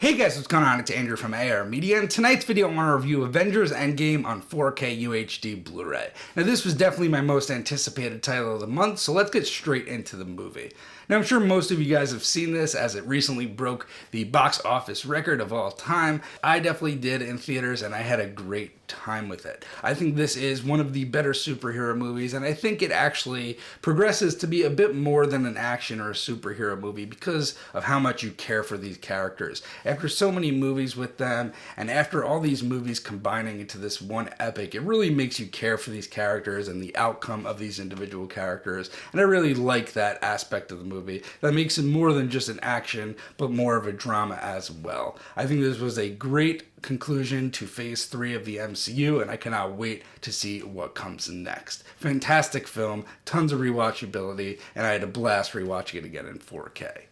Hey guys, what's going on? It's Andrew from AR Media, and tonight's video I want to review Avengers Endgame on 4K UHD Blu-ray. Now this was definitely my most anticipated title of the month, so let's get straight into the movie. Now I'm sure most of you guys have seen this as it recently broke the box office record of all time. I definitely did in theaters and I had a great time with it. I think this is one of the better superhero movies, and I think it actually progresses to be a bit more than an action or a superhero movie because of how much you care for these characters. After so many movies with them, and after all these movies combining into this one epic, it really makes you care for these characters and the outcome of these individual characters, and I really like that aspect of the movie. That makes it more than just an action, but more of a drama as well. I think this was a great conclusion to phase 3 of the MCU, and I cannot wait to see what comes next. Fantastic film, tons of rewatchability, and I had a blast rewatching it again in 4K.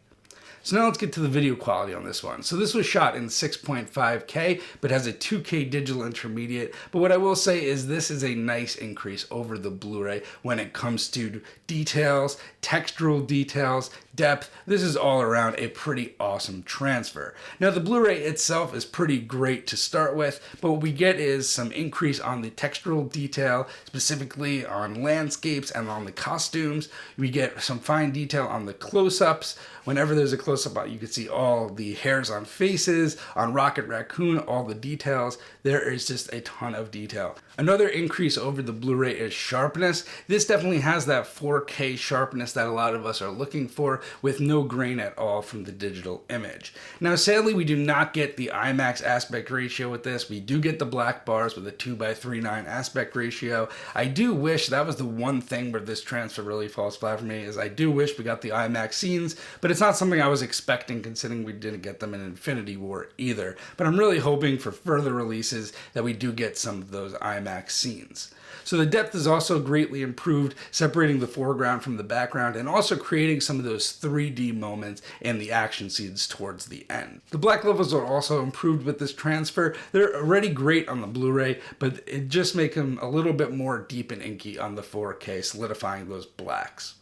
So now let's get to the video quality on this one. So this was shot in 6.5K, but has a 2K digital intermediate. But what I will say is this is a nice increase over the Blu-ray when it comes to details, textural details, depth. This is all around a pretty awesome transfer. Now the Blu-ray itself is pretty great to start with, but what we get is some increase on the textural detail, specifically on landscapes and on the costumes. We get some fine detail on the close-ups. Whenever there's a close-up, you can see all the hairs on faces, on Rocket Raccoon, all the details. There is just a ton of detail. Another increase over the Blu-ray is sharpness. This definitely has that 4K sharpness that a lot of us are looking for, with no grain at all from the digital image. Now sadly, we do not get the IMAX aspect ratio with this. We do get the black bars with a 2:3:9 aspect ratio. I do wish that was the one thing where this transfer really falls flat for me, is I do wish we got the IMAX scenes, but it's not something I was expecting considering we didn't get them in Infinity War either. But I'm really hoping for further releases that we do get some of those IMAX scenes. So the depth is also greatly improved, separating the foreground from the background and also creating some of those 3D moments in the action scenes towards the end. The black levels are also improved with this transfer. They're already great on the Blu-ray, but it just makes them a little bit more deep and inky on the 4K, solidifying those blacks.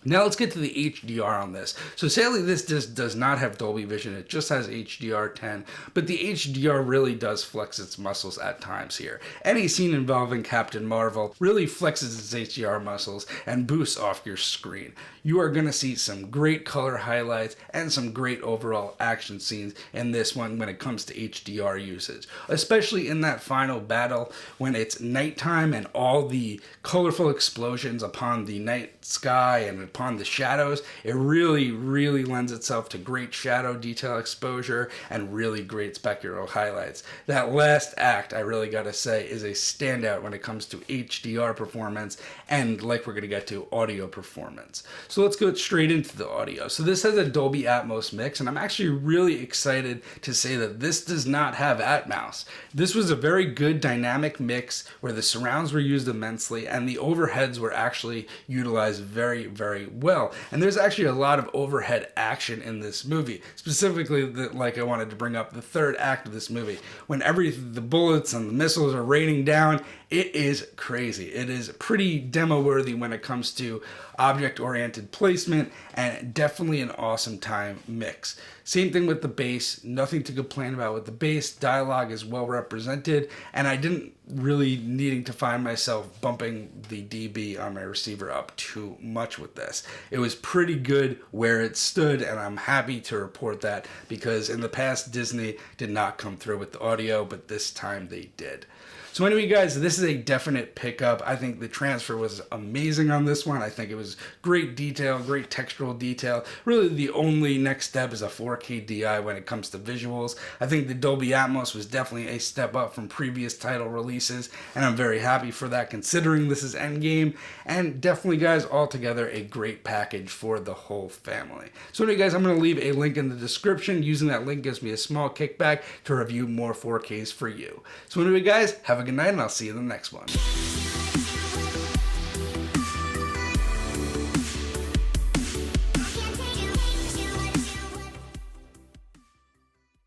Now let's get to the HDR on this. So sadly this just does not have Dolby Vision, it just has HDR10, but the HDR really does flex its muscles at times here. Any scene involving Captain Marvel really flexes its HDR muscles and boosts off your screen. You are going to see some great color highlights and some great overall action scenes in this one when it comes to HDR usage. Especially in that final battle when it's nighttime and all the colorful explosions upon the night sky and upon the shadows. It really lends itself to great shadow detail exposure and really great spectral highlights. That last act, I really gotta say, is a standout when it comes to HDR performance and, like we're gonna get to, audio performance. So let's go straight into the audio. So this has a Dolby Atmos mix, and I'm actually really excited to say that this does not have Atmos. This was a very good dynamic mix where the surrounds were used immensely and the overheads were actually utilized very well. And there's actually a lot of overhead action in this movie. Specifically, like I wanted to bring up the third act of this movie. When the bullets and the missiles are raining down, it is crazy. It is pretty demo worthy when it comes to object-oriented placement, and definitely an awesome time mix. Same thing with the bass, nothing to complain about with the bass. Dialogue is well represented, and I didn't really needing to find myself bumping the dB on my receiver up too much with this. It was pretty good where it stood, and I'm happy to report that because in the past Disney did not come through with the audio, but this time they did. So anyway guys, this is a definite pickup. I think the transfer was amazing on this one. I think it was great detail, great textural detail. Really the only next step is a 4K DI when it comes to visuals. I think the Dolby Atmos was definitely a step up from previous title releases, and I'm very happy for that considering this is Endgame. And definitely guys, altogether a great package for the whole family. So anyway guys, I'm going to leave a link in the description. Using that link gives me a small kickback to review more 4Ks for you. So anyway guys, have a good night, and I'll see you in the next one.